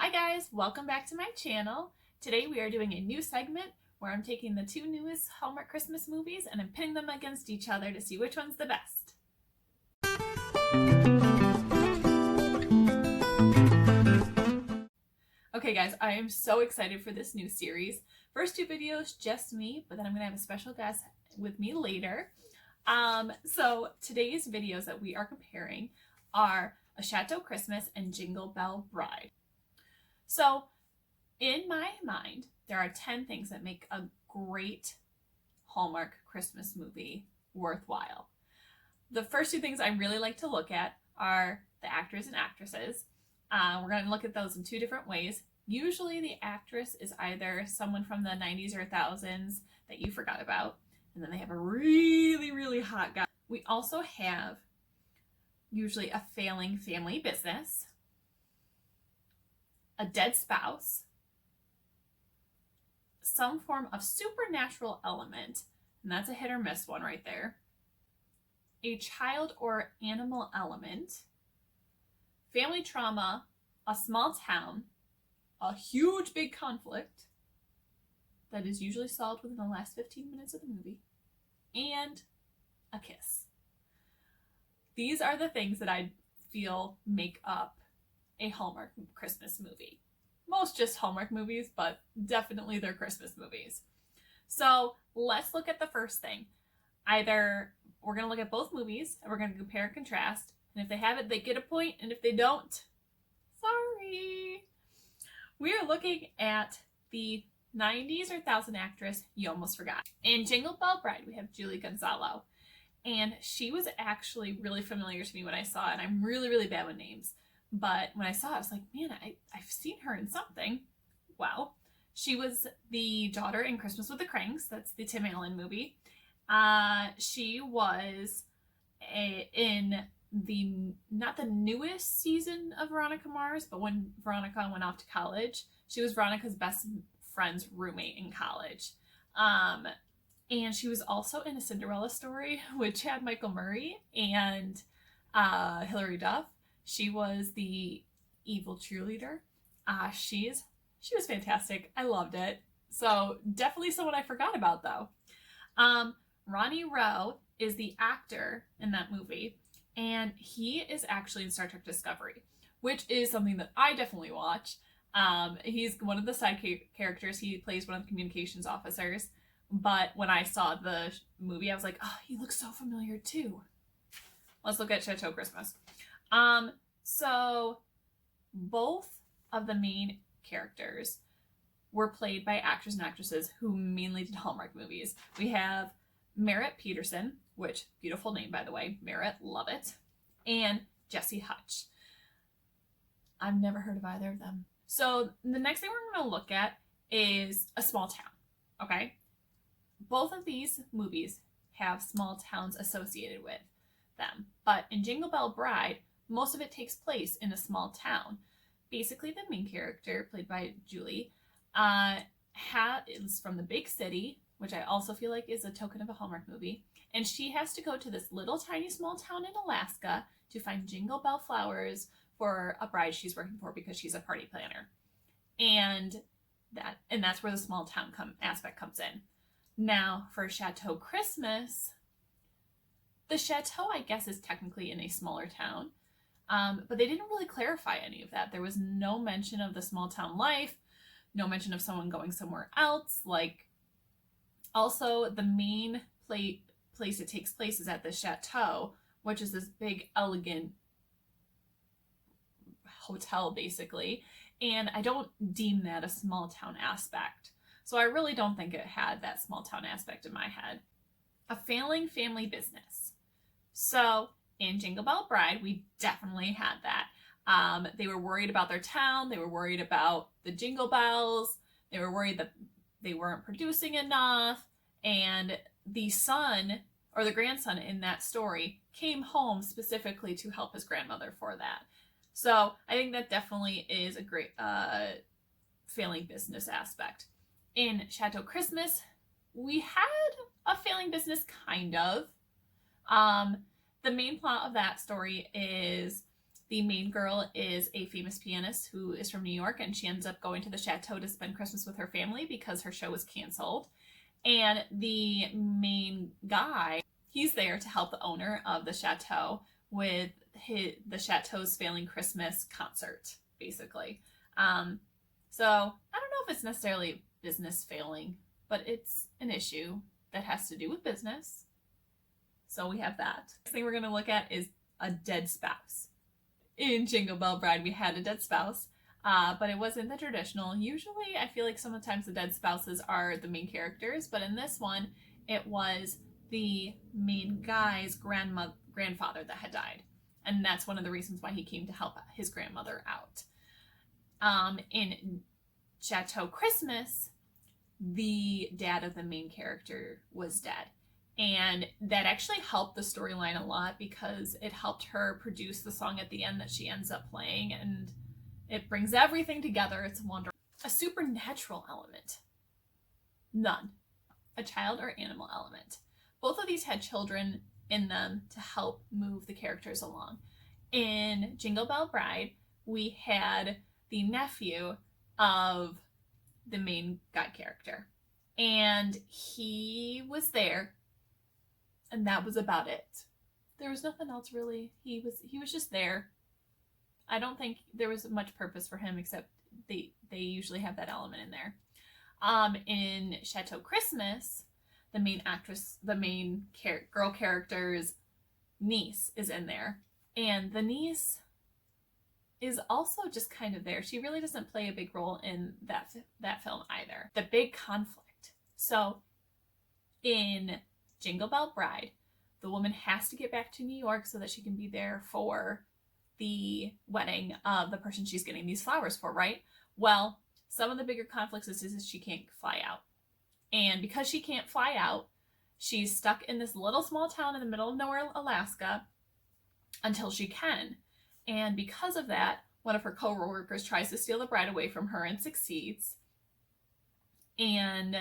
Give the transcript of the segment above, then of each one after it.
Hi guys, welcome back to my channel. Today we are doing a new segment where I'm taking the two newest Hallmark Christmas movies and I'm pitting them against each other to see which one's the best. Okay guys, I am so excited for this new series. First two videos, just me, but then I'm going to have a special guest with me later. So today's videos that we are comparing are A Chateau Christmas and Jingle Bell Bride. So in my mind, there are 10 things that make a great Hallmark Christmas movie worthwhile. The first two things I really like to look at are the actors and actresses. We're going to look at those in two different ways. Usually the actress is either someone from the 90s or 1000s that you forgot about, and then they have a really, really hot guy. We also have usually a failing family business, a dead spouse, some form of supernatural element, and that's a hit or miss one right there, a child or animal element, family trauma, a small town, a huge big conflict that is usually solved within the last 15 minutes of the movie, and a kiss. These are the things that I feel make up a Hallmark Christmas movie. Most just Hallmark movies, but definitely they're Christmas movies. So let's look at the first thing. Either we're going to look at both movies and we're going to compare and contrast, and if they have it, they get a point, and if they don't, sorry. We are looking at the 90s or 1000 actress you almost forgot. In Jingle Bell Bride, we have Julie Gonzalo, and she was actually really familiar to me when I saw it, and I'm really, really bad with names. But when I saw it, I was like, man, I've seen her in something. Well, she was the daughter in Christmas with the Cranks. That's the Tim Allen movie. She was in not the newest season of Veronica Mars, but when Veronica went off to college, she was Veronica's best friend's roommate in college. And she was also in A Cinderella Story with Chad Michael Murray and Hilary Duff. She was the evil cheerleader. She was fantastic. I loved it. So definitely someone I forgot about though. Ronnie Rowe is the actor in that movie, and he is actually in Star Trek Discovery, which is something that I definitely watch. He's one of the side characters. He plays one of the communications officers. But when I saw the movie, I was like, oh, he looks so familiar too. Let's look at Chateau Christmas. So both of the main characters were played by actors and actresses who mainly did Hallmark movies. We have Merritt Peterson, which, beautiful name by the way, Merritt, love it, and Jessie Hutch. I've never heard of either of them. So the next thing we're going to look at is a small town, okay? Both of these movies have small towns associated with them, but in Jingle Bell Bride, most of it takes place in a small town. Basically, the main character, played by Julie, is from the big city, which I also feel like is a token of a Hallmark movie, and she has to go to this little tiny small town in Alaska to find Jingle Bell flowers for a bride she's working for because she's a party planner. And that's where the small town aspect comes in. Now, for Chateau Christmas, the chateau, I guess, is technically in a smaller town, but they didn't really clarify any of that. There was no mention of the small town life, no mention of someone going somewhere else. Also, the main place it takes place is at the chateau, which is this big, elegant hotel, basically, and I don't deem that a small town aspect. So I really don't think it had that small town aspect in my head. A failing family business. So in Jingle Bell Bride, we definitely had that. They were worried about their town. They were worried about the jingle bells. They were worried that they weren't producing enough. And the son or the grandson in that story came home specifically to help his grandmother for that. So I think that definitely is a great failing business aspect. In Chateau Christmas, we had a failing business, kind of. The main plot of that story is The main girl is a famous pianist who is from New York, and she ends up going to the Chateau to spend Christmas with her family because her show was canceled. And the main guy, he's there to help the owner of the Chateau with the Chateau's failing Christmas concert, basically. So I don't know if it's necessarily business failing, but it's an issue that has to do with business. So we have that. Next thing we're going to look at is a dead spouse. In Jingle Bell Bride, we had a dead spouse, but it wasn't the traditional. Usually, I feel like sometimes the dead spouses are the main characters, but in this one, it was the main guy's grandfather that had died. And that's one of the reasons why he came to help his grandmother out. In Chateau Christmas, the dad of the main character was dead. And that actually helped the storyline a lot because it helped her produce the song at the end that she ends up playing, and it brings everything together. It's wonderful. A supernatural element. None. A child or animal element. Both of these had children in them to help move the characters along. In Jingle Bell Bride, we had the nephew of the main guy character. And he was there, and that was about it. There was nothing else really. He was just there. I don't think there was much purpose for him except they usually have that element in there. In Chateau Christmas, the main girl character's niece is in there. And the niece is also just kind of there. She really doesn't play a big role in that film either. The big conflict. So in Jingle Bell Bride, the woman has to get back to New York so that she can be there for the wedding of the person she's getting these flowers for, right? Well, some of the bigger conflicts is she can't fly out. And because she can't fly out, she's stuck in this little small town in the middle of nowhere, Alaska, until she can. And because of that, one of her co-workers tries to steal the bride away from her and succeeds. And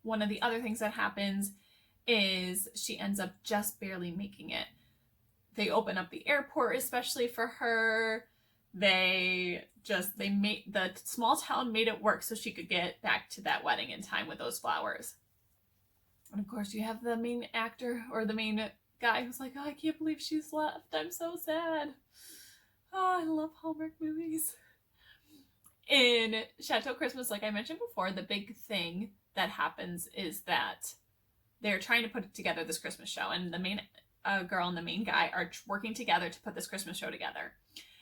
one of the other things that happens is she ends up just barely making it. They open up the airport especially for her. The small town made it work so she could get back to that wedding in time with those flowers. And of course you have the main actor or the main guy who's like, oh, I can't believe she's left. I'm so sad. Oh, I love Hallmark movies. In Chateau Christmas, like I mentioned before, the big thing that happens is that they're trying to put together this Christmas show, and the main girl and the main guy are working together to put this Christmas show together.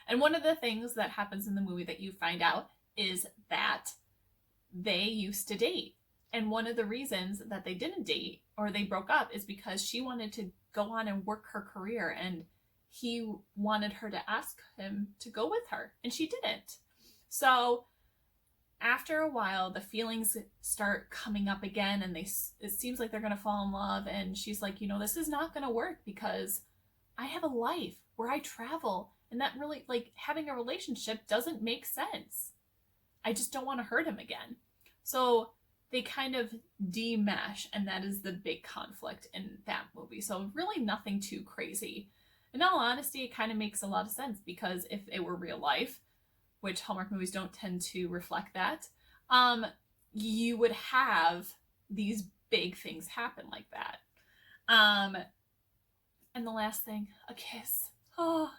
And one of the things that happens in the movie that you find out is that they used to date. And one of the reasons that they didn't date or they broke up is because she wanted to go on and work her career, and he wanted her to ask him to go with her, and she didn't. So after a while, the feelings start coming up again, and it seems like they're going to fall in love. And she's like, this is not going to work because I have a life where I travel, and that really, like, having a relationship doesn't make sense. I just don't want to hurt him again. So they kind of de-mesh, and that is the big conflict in that movie. So really nothing too crazy. In all honesty, it kind of makes a lot of sense because if it were real life, which Hallmark movies don't tend to reflect that, you would have these big things happen like that. And the last thing, a kiss. Oh,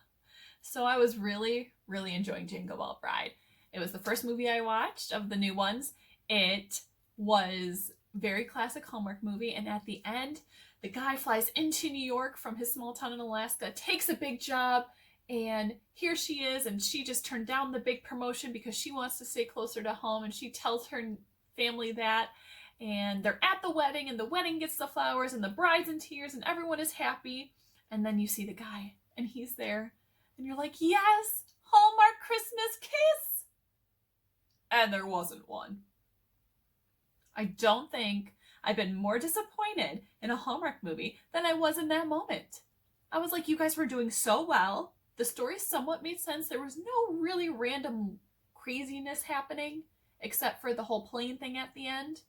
so I was really, really enjoying Jingle Bell Bride. It was the first movie I watched of the new ones. It was very classic Hallmark movie, and at the end, the guy flies into New York from his small town in Alaska, takes a big job, and here she is, and she just turned down the big promotion because she wants to stay closer to home, and she tells her family that, and they're at the wedding, and the wedding gets the flowers, and the bride's in tears, and everyone is happy, and then you see the guy, and he's there, and you're like, yes, Hallmark Christmas kiss! And there wasn't one. I don't think I've been more disappointed in a Hallmark movie than I was in that moment. I was like, you guys were doing so well. The story somewhat made sense. There was no really random craziness happening, except for the whole plane thing at the end.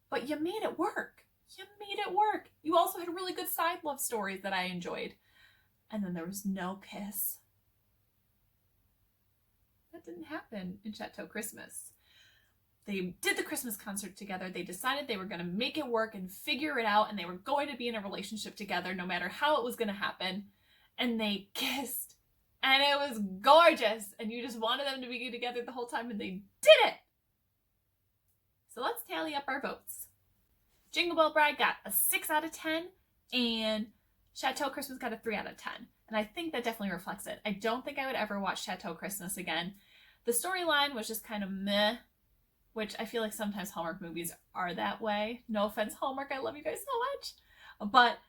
But you made it work. You made it work. You also had really good side love stories that I enjoyed. And then there was no kiss. That didn't happen in Chateau Christmas. They did the Christmas concert together. They decided they were going to make it work and figure it out, and they were going to be in a relationship together no matter how it was going to happen. And they kissed, and it was gorgeous, and you just wanted them to be together the whole time, and they did it! So let's tally up our votes. Jingle Bell Bride got a 6 out of 10, and Chateau Christmas got a 3 out of 10. And I think that definitely reflects it. I don't think I would ever watch Chateau Christmas again. The storyline was just kind of meh, which I feel like sometimes Hallmark movies are that way. No offense, Hallmark, I love you guys so much. But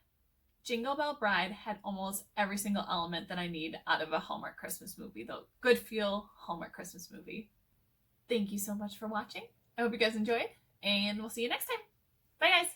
Jingle Bell Bride had almost every single element that I need out of a Hallmark Christmas movie, the good feel Hallmark Christmas movie. Thank you so much for watching. I hope you guys enjoyed, and we'll see you next time. Bye, guys.